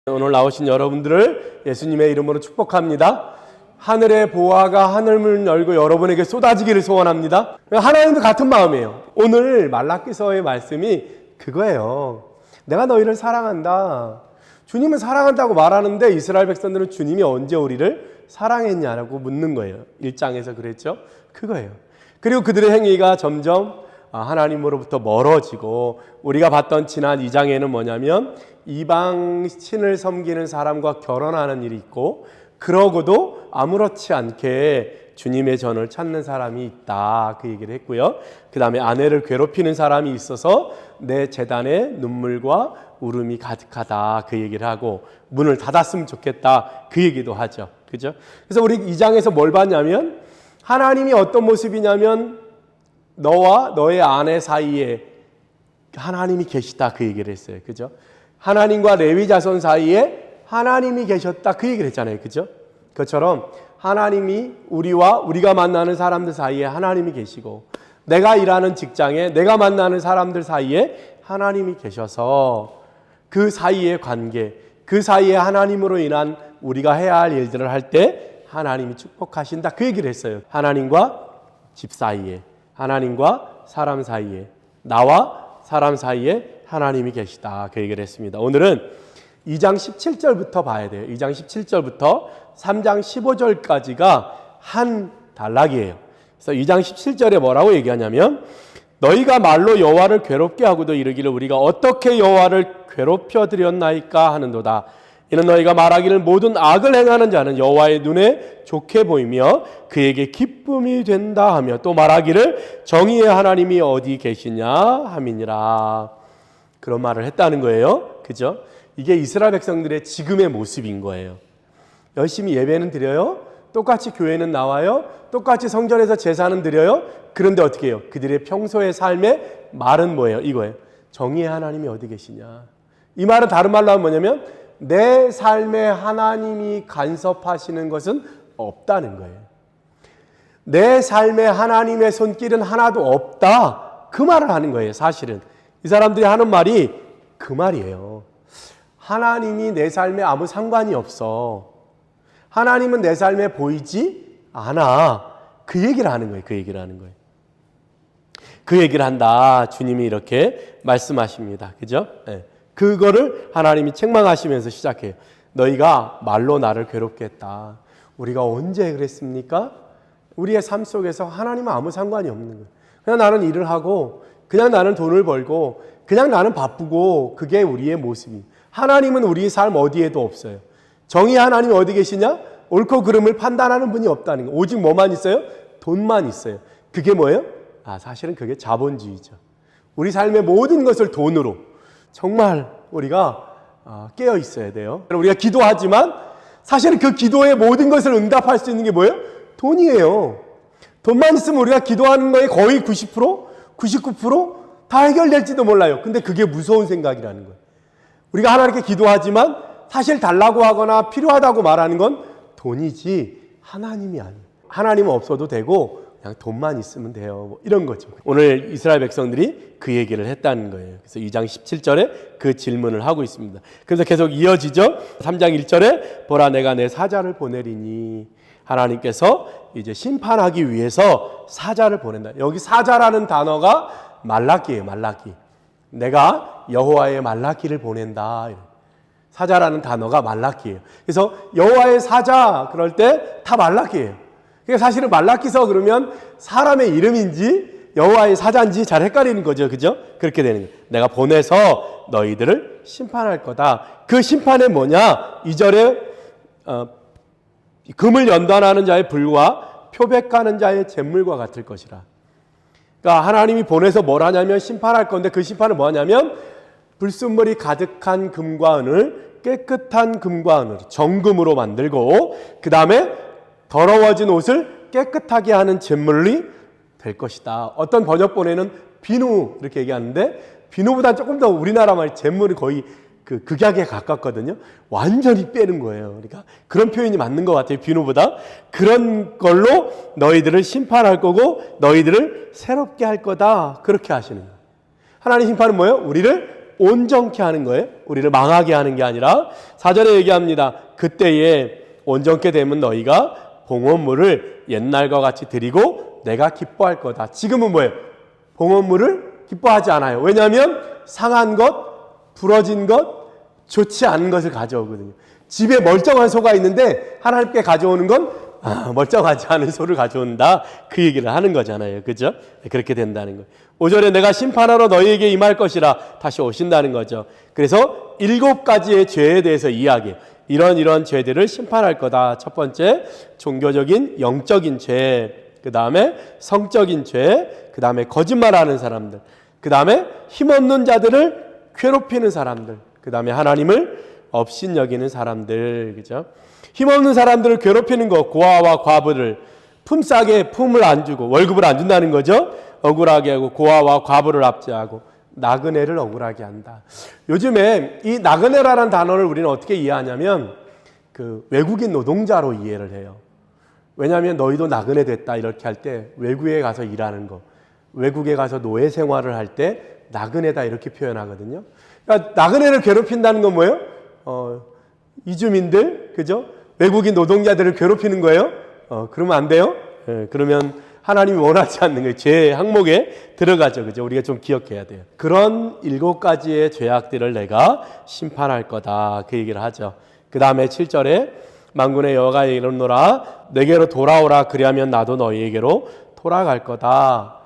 오늘 나오신 여러분들을 예수님의 이름으로 축복합니다. 하늘의 보화가 하늘문을 열고 여러분에게 쏟아지기를 소원합니다. 하나님도 같은 마음이에요. 오늘 말라기서의 말씀이 그거예요. 내가 너희를 사랑한다. 주님은 사랑한다고 말하는데 이스라엘 백성들은 주님이 언제 우리를 사랑했냐라고 묻는 거예요. 1장에서 그랬죠. 그거예요. 그리고 그들의 행위가 점점 하나님으로부터 멀어지고, 우리가 봤던 지난 2장에는 뭐냐면 이방 신을 섬기는 사람과 결혼하는 일이 있고, 그러고도 아무렇지 않게 주님의 전을 찾는 사람이 있다, 그 얘기를 했고요. 그 다음에 아내를 괴롭히는 사람이 있어서 내 제단에 눈물과 울음이 가득하다, 그 얘기를 하고, 문을 닫았으면 좋겠다, 그 얘기도 하죠. 그죠? 그래서 우리 2장에서 뭘 봤냐면 하나님이 어떤 모습이냐면 너와 너의 아내 사이에 하나님이 계시다, 그 얘기를 했어요. 그죠? 하나님과 레위 자손 사이에 하나님이 계셨다, 그 얘기를 했잖아요. 그죠? 그것처럼 하나님이 우리가 만나는 사람들 사이에 하나님이 계시고, 내가 일하는 직장에 내가 만나는 사람들 사이에 하나님이 계셔서 그 사이의 관계, 그 사이에 하나님으로 인한 우리가 해야 할 일들을 할 때 하나님이 축복하신다, 그 얘기를 했어요. 하나님과 집 사이에, 하나님과 사람 사이에, 나와 사람 사이에 하나님이 계시다, 그 얘기를 했습니다. 오늘은 2장 17절부터 봐야 돼요. 2장 17절부터 3장 15절까지가 한 단락이에요. 그래서 2장 17절에 뭐라고 얘기하냐면, 너희가 말로 여호와를 괴롭게 하고도 이르기를 우리가 어떻게 여호와를 괴롭혀 드렸나이까 하는도다. 이는 너희가 말하기를 모든 악을 행하는 자는 여호와의 눈에 좋게 보이며 그에게 기쁨이 된다 하며, 또 말하기를 정의의 하나님이 어디 계시냐 함이니라. 그런 말을 했다는 거예요. 그죠? 이게 이스라엘 백성들의 지금의 모습인 거예요. 열심히 예배는 드려요. 똑같이 교회는 나와요. 똑같이 성전에서 제사는 드려요. 그런데 어떻게 해요? 그들의 평소의 삶의 말은 뭐예요? 이거예요. 정의의 하나님이 어디 계시냐. 이 말은 다른 말로 하면 뭐냐면 내 삶에 하나님이 간섭하시는 것은 없다는 거예요. 내 삶에 하나님의 손길은 하나도 없다, 그 말을 하는 거예요. 사실은 이 사람들이 하는 말이 그 말이에요. 하나님이 내 삶에 아무 상관이 없어. 하나님은 내 삶에 보이지 않아. 그 얘기를 하는 거예요. 그 얘기를 하는 거예요. 그 얘기를 한다. 주님이 이렇게 말씀하십니다. 그죠? 네. 그거를 하나님이 책망하시면서 시작해요. 너희가 말로 나를 괴롭게 했다. 우리가 언제 그랬습니까? 우리의 삶 속에서 하나님은 아무 상관이 없는 거예요. 그냥 나는 일을 하고, 그냥 나는 돈을 벌고, 그냥 나는 바쁘고, 그게 우리의 모습이에요. 하나님은 우리의 삶 어디에도 없어요. 정의 하나님이 어디 계시냐? 옳고 그름을 판단하는 분이 없다는 거예요. 오직 뭐만 있어요? 돈만 있어요. 그게 뭐예요? 사실은 그게 자본주의죠. 우리 삶의 모든 것을 돈으로, 정말 우리가 깨어 있어야 돼요. 우리가 기도하지만 사실은 그 기도의 모든 것을 응답할 수 있는 게 뭐예요? 돈이에요. 돈만 있으면 우리가 기도하는 거의 거의 90%, 99% 다 해결될지도 몰라요. 근데 그게 무서운 생각이라는 거예요. 우리가 하나님께 기도하지만 사실 달라고 하거나 필요하다고 말하는 건 돈이지 하나님이 아니에요. 하나님은 없어도 되고 그냥 돈만 있으면 돼요. 뭐 이런 거죠. 오늘 이스라엘 백성들이 그 얘기를 했다는 거예요. 그래서 2장 17절에 그 질문을 하고 있습니다. 그래서 계속 이어지죠. 3장 1절에 보라 내가 내 사자를 보내리니, 하나님께서 이제 심판하기 위해서 사자를 보낸다. 여기 사자라는 단어가 말라기예요. 말라기. 내가 여호와의 말라기를 보낸다. 사자라는 단어가 말라기예요. 그래서 여호와의 사자 그럴 때 다 말라기예요. 그러니까 사실은 말라기서 그러면 사람의 이름인지 여호와의 사자인지 잘 헷갈리는 거죠. 그죠? 그렇게 되는 거예요. 내가 보내서 너희들을 심판할 거다. 그 심판은 뭐냐? 2절에 금을 연단하는 자의 불과 표백하는 자의 잿물과 같을 것이라. 그러니까 하나님이 보내서 뭘 하냐면 심판할 건데, 그 심판은 뭐냐면 불순물이 가득한 금과 은을 깨끗한 금과 은으로 정금으로 만들고, 그 다음에 더러워진 옷을 깨끗하게 하는 잿물이 될 것이다. 어떤 번역본에는 비누 이렇게 얘기하는데, 비누보다 조금 더 우리나라 말 잿물이 거의 그 극약에 가깝거든요. 완전히 빼는 거예요. 그러니까 그런 표현이 맞는 것 같아요. 비누보다. 그런 걸로 너희들을 심판할 거고 너희들을 새롭게 할 거다. 그렇게 하시는 거예요. 하나님 심판은 뭐예요? 우리를 온전케 하는 거예요. 우리를 망하게 하는 게 아니라 4절에 얘기합니다. 그때에 온전케 되면 너희가 봉헌물을 옛날과 같이 드리고 내가 기뻐할 거다. 지금은 뭐예요? 봉헌물을 기뻐하지 않아요. 왜냐하면 상한 것, 부러진 것, 좋지 않은 것을 가져오거든요. 집에 멀쩡한 소가 있는데 하나님께 가져오는 건 멀쩡하지 않은 소를 가져온다. 그 얘기를 하는 거잖아요. 그죠? 그렇게 된다는 거예요. 5절에 내가 심판하러 너희에게 임할 것이라 다시 오신다는 거죠. 그래서 7가지의 죄에 대해서 이야기해요. 이런 죄들을 심판할 거다. 첫 번째, 종교적인 영적인 죄. 그 다음에 성적인 죄. 그 다음에 거짓말하는 사람들. 그 다음에 힘없는 자들을 괴롭히는 사람들. 그 다음에 하나님을 업신여기는 사람들. 그죠? 힘없는 사람들을 괴롭히는 거, 고아와 과부를 품싸게 품을 안 주고 월급을 안 준다는 거죠. 억울하게 하고 고아와 과부를 압제하고 나그네를 억울하게 한다. 요즘에 이 나그네라는 단어를 우리는 어떻게 이해하냐면 그 외국인 노동자로 이해를 해요. 왜냐하면 너희도 나그네 됐다 이렇게 할 때 외국에 가서 일하는 거, 외국에 가서 노예 생활을 할 때 나그네다 이렇게 표현하거든요. 그러니까 나그네를 괴롭힌다는 건 뭐예요? 이주민들, 그죠? 외국인 노동자들을 괴롭히는 거예요. 그러면 안 돼요. 그러면 하나님이 원하지 않는 거예요. 죄 항목에 들어가죠. 그죠? 우리가 좀 기억해야 돼요. 그런 7가지의 죄악들을 내가 심판할 거다. 그 얘기를 하죠. 그 다음에 7절에 만군의 여호와가 이르노라 내게로 돌아오라 그리하면 나도 너희에게로 돌아갈 거다.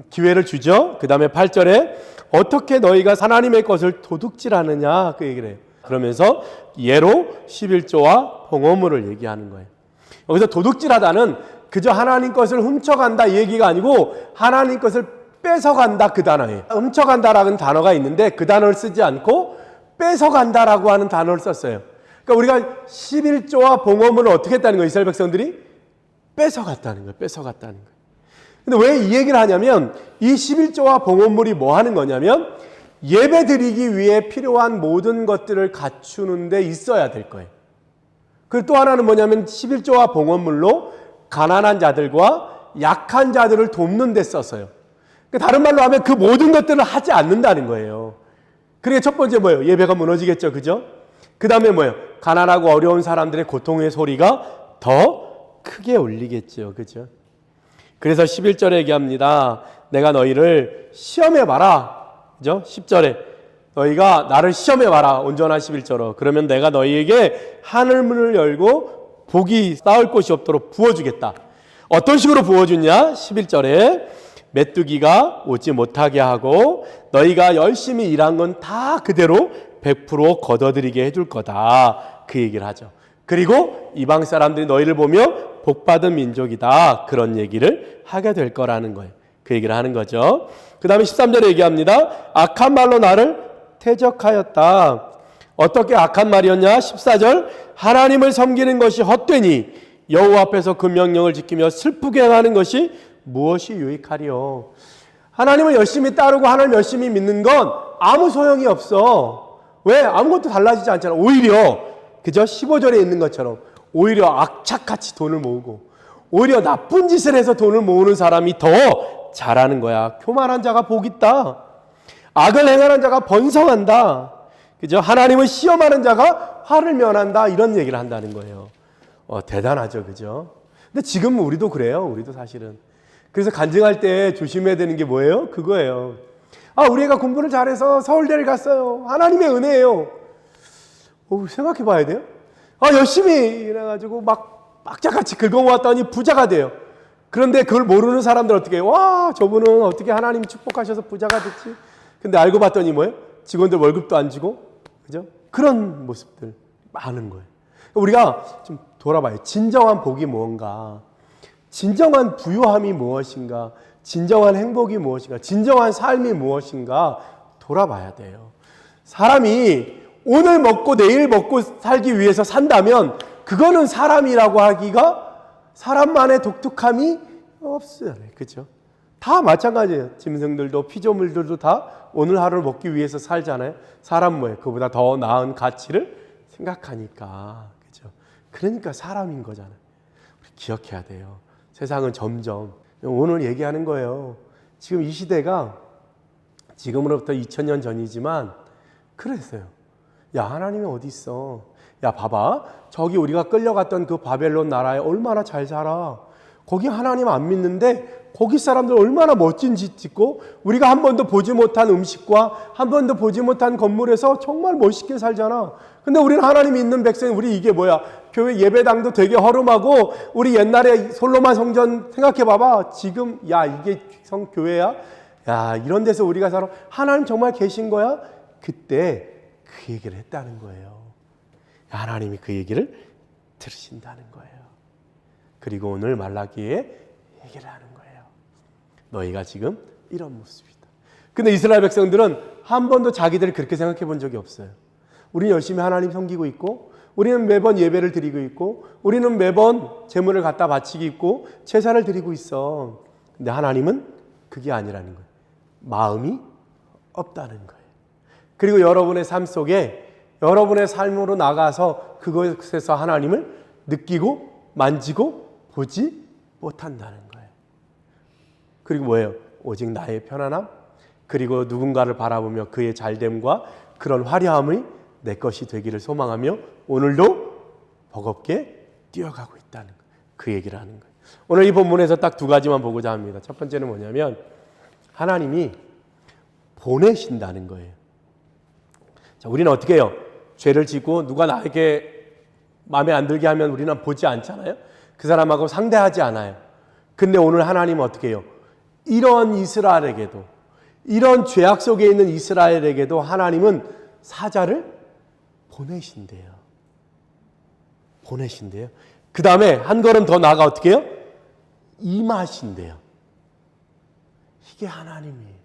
기회를 주죠. 그 다음에 8절에 어떻게 너희가 하나님의 것을 도둑질하느냐 그 얘기를 해요. 그러면서 예로 11조와 봉헌물을 얘기하는 거예요. 여기서 도둑질하다는 그저 하나님 것을 훔쳐간다 이 얘기가 아니고 하나님 것을 뺏어간다 그 단어예요. 훔쳐간다라는 단어가 있는데 그 단어를 쓰지 않고 뺏어간다라고 하는 단어를 썼어요. 그러니까 우리가 11조와 봉헌물을 어떻게 했다는 거예요? 이스라엘 백성들이 뺏어갔다는 거예요. 뺏어갔다는 거예요. 근데 왜 이 얘기를 하냐면 이 11조와 봉헌물이 뭐 하는 거냐면 예배 드리기 위해 필요한 모든 것들을 갖추는 데 있어야 될 거예요. 그리고 또 하나는 뭐냐면 11조와 봉헌물로 가난한 자들과 약한 자들을 돕는 데 썼어요. 그러니까 다른 말로 하면 그 모든 것들을 하지 않는다는 거예요. 그러니까 첫 번째 뭐예요? 예배가 무너지겠죠. 그죠? 그 다음에 뭐예요? 가난하고 어려운 사람들의 고통의 소리가 더 크게 울리겠죠. 그죠? 그래서 11절에 얘기합니다. 내가 너희를 시험해봐라. 그죠? 10절에 너희가 나를 시험해봐라. 온전한 11절로. 그러면 내가 너희에게 하늘문을 열고 복이 쌓을 곳이 없도록 부어주겠다. 어떤 식으로 부어주냐? 11절에 메뚜기가 오지 못하게 하고 너희가 열심히 일한 건 다 그대로 100% 걷어들이게 해줄 거다. 그 얘기를 하죠. 그리고 이방 사람들이 너희를 보며 복받은 민족이다. 그런 얘기를 하게 될 거라는 거예요. 그 얘기를 하는 거죠. 그 다음에 13절에 얘기합니다. 악한 말로 나를 태적하였다. 어떻게 악한 말이었냐? 14절 하나님을 섬기는 것이 헛되니 여호와 앞에서 그 명령을 지키며 슬프게 행하는 것이 무엇이 유익하리요. 하나님을 열심히 따르고 하나님 열심히 믿는 건 아무 소용이 없어. 왜? 아무것도 달라지지 않잖아. 오히려 그저 15절에 있는 것처럼 오히려 악착같이 돈을 모으고 오히려 나쁜 짓을 해서 돈을 모으는 사람이 더 잘하는 거야. 교만한 자가 복 있다. 악을 행하는 자가 번성한다. 그죠? 하나님을 시험하는 자가 화를 면한다. 이런 얘기를 한다는 거예요. 대단하죠. 그죠? 근데 지금 우리도 그래요. 우리도 사실은. 그래서 간증할 때 조심해야 되는 게 뭐예요? 그거예요. 우리 애가 공부를 잘해서 서울대를 갔어요. 하나님의 은혜예요. 생각해 봐야 돼요. 열심히 일해가지고 막 악착같이 긁어모았더니 부자가 돼요. 그런데 그걸 모르는 사람들 어떻게 해요? 와, 저분은 어떻게 하나님 축복하셔서 부자가 됐지? 근데 알고 봤더니 뭐예요? 직원들 월급도 안 주고, 그죠? 그런 모습들 많은 거예요. 우리가 좀 돌아봐요. 진정한 복이 무언가? 진정한 부유함이 무엇인가? 진정한 행복이 무엇인가? 진정한 삶이 무엇인가? 돌아봐야 돼요. 사람이 오늘 먹고 내일 먹고 살기 위해서 산다면 그거는 사람이라고 하기가 사람만의 독특함이 없어요. 그죠? 다 마찬가지예요. 짐승들도 피조물들도 다 오늘 하루를 먹기 위해서 살잖아요. 사람 뭐예요? 그보다 더 나은 가치를 생각하니까. 그죠? 그러니까 사람인 거잖아요. 우리 기억해야 돼요. 세상은 점점 오늘 얘기하는 거예요. 지금 이 시대가 지금으로부터 2000년 전이지만 그랬어요. 야, 하나님이 어디 있어? 야, 봐봐. 저기 우리가 끌려갔던 그 바벨론 나라에 얼마나 잘 살아. 거기 하나님 안 믿는데 거기 사람들 얼마나 멋진 집 짓고 우리가 한 번도 보지 못한 음식과 한 번도 보지 못한 건물에서 정말 멋있게 살잖아. 근데 우리는 하나님 믿는 백성, 우리 이게 뭐야? 교회 예배당도 되게 허름하고 우리 옛날에 솔로몬 성전 생각해 봐봐. 지금 야, 이게 교회야? 야, 이런 데서 우리가 살아. 하나님 정말 계신 거야? 그때 그 얘기를 했다는 거예요. 하나님이 그 얘기를 들으신다는 거예요. 그리고 오늘 말라기에 얘기를 하는 거예요. 너희가 지금 이런 모습이다. 근데 이스라엘 백성들은 한 번도 자기들이 그렇게 생각해 본 적이 없어요. 우리는 열심히 하나님 섬기고 있고, 우리는 매번 예배를 드리고 있고, 우리는 매번 제물을 갖다 바치고 있고 제사를 드리고 있어. 근데 하나님은 그게 아니라는 거예요. 마음이 없다는 거예요. 그리고 여러분의 삶 속에 여러분의 삶으로 나가서 그것에서 하나님을 느끼고 만지고 보지 못한다는 거예요. 그리고 뭐예요? 오직 나의 편안함, 그리고 누군가를 바라보며 그의 잘됨과 그런 화려함이 내 것이 되기를 소망하며 오늘도 버겁게 뛰어가고 있다는 거예요. 그 얘기를 하는 거예요. 오늘 이 본문에서 딱 두 가지만 보고자 합니다. 첫 번째는 뭐냐면 하나님이 보내신다는 거예요. 자, 우리는 어떻게 해요? 죄를 짓고 누가 나에게 마음에 안 들게 하면 우리는 보지 않잖아요. 그 사람하고 상대하지 않아요. 근데 오늘 하나님은 어떻게 해요? 이런 이스라엘에게도, 이런 죄악 속에 있는 이스라엘에게도 하나님은 사자를 보내신대요. 보내신대요. 그 다음에 한 걸음 더 나아가 어떻게 해요? 임하신대요. 이게 하나님이에요.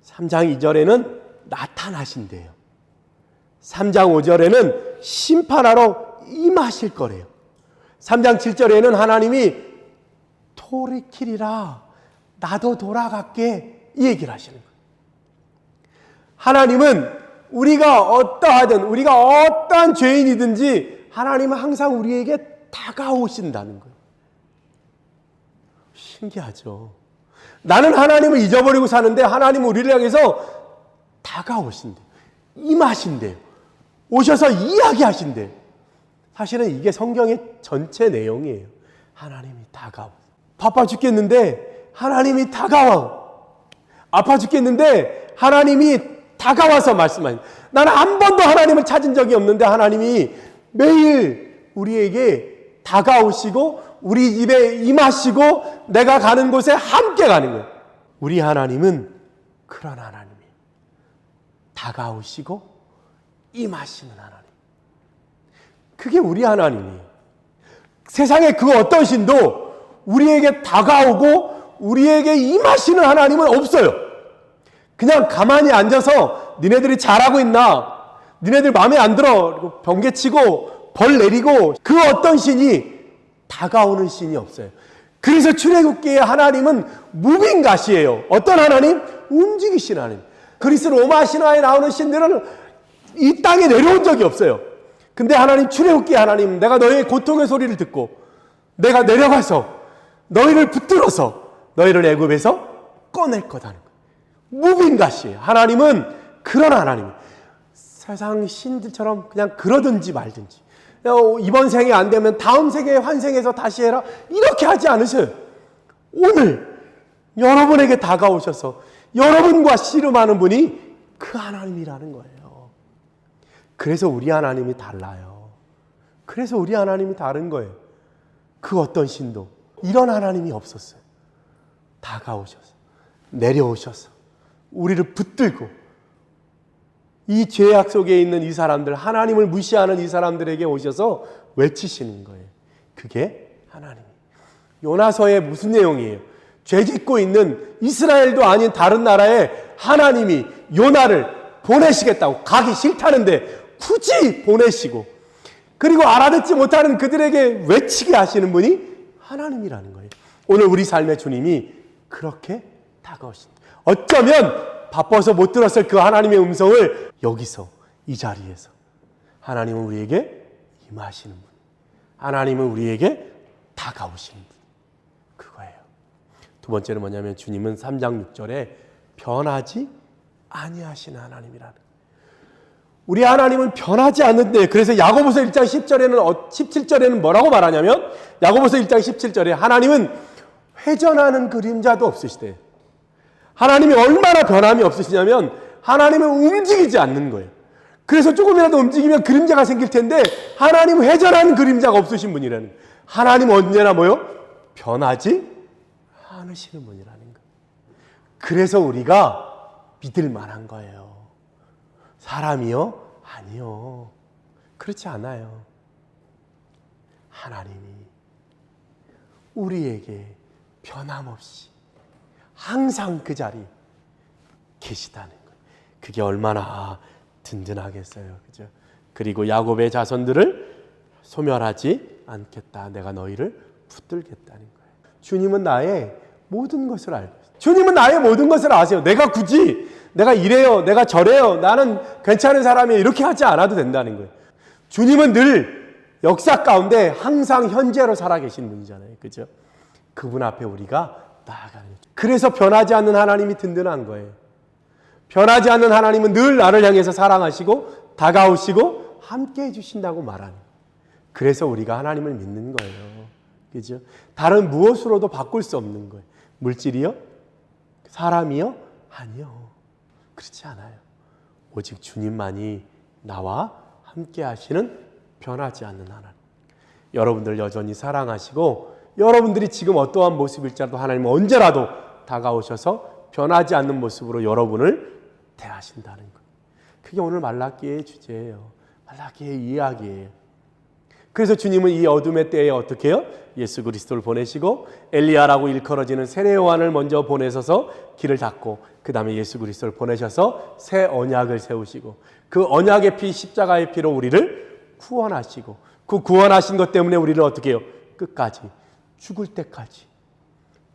3장 2절에는 나타나신대요. 3장 5절에는 심판하러 임하실 거래요. 3장 7절에는 하나님이 돌이키리라, 나도 돌아갈게, 이 얘기를 하시는 거예요. 하나님은 우리가 어떠하든, 우리가 어떠한 죄인이든지 하나님은 항상 우리에게 다가오신다는 거예요. 신기하죠? 나는 하나님을 잊어버리고 사는데 하나님은 우리를 향해서 다가오신대요. 임하신대요. 오셔서 이야기하신대요. 사실은 이게 성경의 전체 내용이에요. 하나님이 다가와. 바빠 죽겠는데 하나님이 다가와. 아파 죽겠는데 하나님이 다가와서 말씀하신. 나는 한 번도 하나님을 찾은 적이 없는데 하나님이 매일 우리에게 다가오시고 우리 집에 임하시고 내가 가는 곳에 함께 가는 거예요. 우리 하나님은 그런 하나님이에요. 다가오시고 임하시는 하나님. 그게 우리 하나님이에요. 세상에 그 어떤 신도 우리에게 다가오고 우리에게 임하시는 하나님은 없어요. 그냥 가만히 앉아서 니네들이 잘하고 있나? 니네들 마음에 안 들어? 번개치고 벌 내리고 그 어떤 신이 다가오는 신이 없어요. 그래서 출애굽기의 하나님은 무빙가시예요. 어떤 하나님? 움직이신 하나님. 그리스 로마 신화에 나오는 신들은 이 땅에 내려온 적이 없어요. 근데 하나님, 출애굽기의 하나님, 내가 너희의 고통의 소리를 듣고 내가 내려가서 너희를 붙들어서 너희를 애굽에서 꺼낼 거다는 거예요. 무빙가시예요. 하나님은 그런 하나님이에요. 세상 신들처럼 그냥 그러든지 말든지, 이번 생에 안 되면 다음 생에 환생해서 다시 해라, 이렇게 하지 않으세요. 오늘 여러분에게 다가오셔서 여러분과 씨름하는 분이 그 하나님이라는 거예요. 그래서 우리 하나님이 달라요. 그래서 우리 하나님이 다른 거예요. 그 어떤 신도 이런 하나님이 없었어요. 다가오셔서 내려오셔서 우리를 붙들고 이 죄악 속에 있는 이 사람들, 하나님을 무시하는 이 사람들에게 오셔서 외치시는 거예요. 그게 하나님이에요. 요나서의 무슨 내용이에요? 죄 짓고 있는 이스라엘도 아닌 다른 나라에 하나님이 요나를 보내시겠다고, 가기 싫다는데 굳이 보내시고, 그리고 알아듣지 못하는 그들에게 외치게 하시는 분이 하나님이라는 거예요. 오늘 우리 삶의 주님이 그렇게 다가오신다. 어쩌면 바빠서 못 들었을 그 하나님의 음성을 여기서, 이 자리에서 하나님은 우리에게 임하시는 분, 하나님은 우리에게 다가오시는 분, 그거예요. 두 번째는 뭐냐면 주님은 3장 6절에 변하지 아니하시는 하나님이라는. 우리 하나님은 변하지 않는데, 그래서 야고보서 1장 17절에는 뭐라고 말하냐면, 야고보서 1장 17절에 하나님은 회전하는 그림자도 없으시대. 하나님이 얼마나 변함이 없으시냐면 하나님은 움직이지 않는 거예요. 그래서 조금이라도 움직이면 그림자가 생길 텐데 하나님은 회전하는 그림자가 없으신 분이라는 거예요. 하나님은 언제나 뭐요? 변하지 않으시는 분이라는 거예요. 그래서 우리가 믿을 만한 거예요. 사람이요? 아니요. 그렇지 않아요. 하나님이 우리에게 변함없이 항상 그 자리 계시다는 거예요. 그게 얼마나 든든하겠어요. 그죠? 그리고 야곱의 자손들을 소멸하지 않겠다. 내가 너희를 붙들겠다는 거예요. 주님은 나의 모든 것을 알고 있어요. 주님은 나의 모든 것을 아세요. 내가 굳이 내가 이래요, 내가 저래요, 나는 괜찮은 사람이에요, 이렇게 하지 않아도 된다는 거예요. 주님은 늘 역사 가운데 항상 현재로 살아계신 분이잖아요. 그죠? 그분 앞에 우리가 나아가는 거죠. 그래서 변하지 않는 하나님이 든든한 거예요. 변하지 않는 하나님은 늘 나를 향해서 사랑하시고 다가오시고 함께 해주신다고 말하는 거예요. 그래서 우리가 하나님을 믿는 거예요. 그죠? 다른 무엇으로도 바꿀 수 없는 거예요. 물질이요? 사람이요? 아니요. 그렇지 않아요. 오직 주님만이 나와 함께 하시는 변하지 않는 하나님. 여러분들 여전히 사랑하시고 여러분들이 지금 어떠한 모습일지라도 하나님은 언제라도 다가오셔서 변하지 않는 모습으로 여러분을 대하신다는 거예요. 그게 오늘 말라기의 주제예요. 말라기의 이야기예요. 그래서 주님은 이 어둠의 때에 어떻게 해요? 예수 그리스도를 보내시고 엘리야라고 일컬어지는 세례 요한을 먼저 보내셔서 길을 닫고 그 다음에 예수 그리스도를 보내셔서 새 언약을 세우시고 그 언약의 피 십자가의 피로 우리를 구원하시고 그 구원하신 것 때문에 우리를 어떻게 해요? 끝까지 죽을 때까지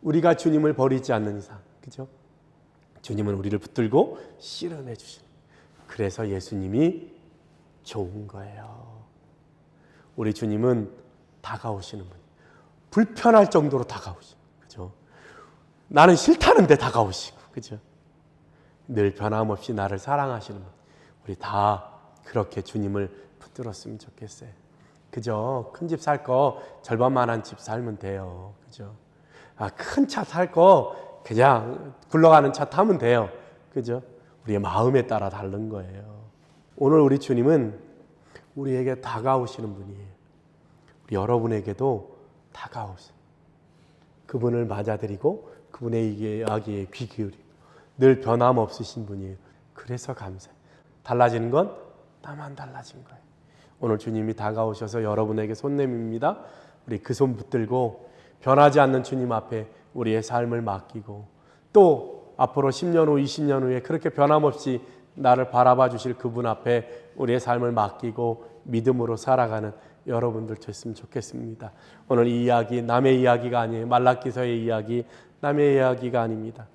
우리가 주님을 버리지 않는 이상, 그죠? 주님은 우리를 붙들고 씨름해 주시는. 그래서 예수님이 좋은 거예요. 우리 주님은 다가오시는 분. 불편할 정도로 다가오시고, 그죠? 나는 싫다는데 다가오시고, 그죠? 늘 변함없이 나를 사랑하시는 분. 우리 다 그렇게 주님을 붙들었으면 좋겠어요. 그죠? 큰 집 살 거 절반만한 집 살면 돼요. 그죠? 큰 차 살 거 그냥 굴러가는 차 타면 돼요. 그죠? 우리의 마음에 따라 다른 거예요. 오늘 우리 주님은 우리에게 다가오시는 분이에요. 우리 여러분에게도 다가오세요. 그분을 맞아들이고 그분의 이야기에 귀 기울이고 늘 변함없으신 분이에요. 그래서 감사해요. 달라지는 건 나만 달라진 거예요. 오늘 주님이 다가오셔서 여러분에게 손 내밉니다. 우리 그 손 붙들고 변하지 않는 주님 앞에 우리의 삶을 맡기고 또 앞으로 10년 후, 20년 후에 그렇게 변함없이 나를 바라봐 주실 그분 앞에 우리의 삶을 맡기고 믿음으로 살아가는 여러분들 됐으면 좋겠습니다. 오늘 이 이야기 남의 이야기가 아니에요. 말라기서의 이야기 남의 이야기가 아닙니다.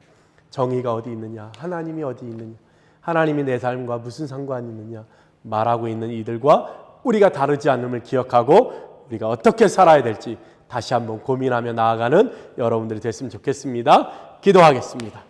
정의가 어디 있느냐? 하나님이 어디 있느냐? 하나님이 내 삶과 무슨 상관이 있느냐? 말하고 있는 이들과 우리가 다르지 않음을 기억하고 우리가 어떻게 살아야 될지 다시 한번 고민하며 나아가는 여러분들이 됐으면 좋겠습니다. 기도하겠습니다.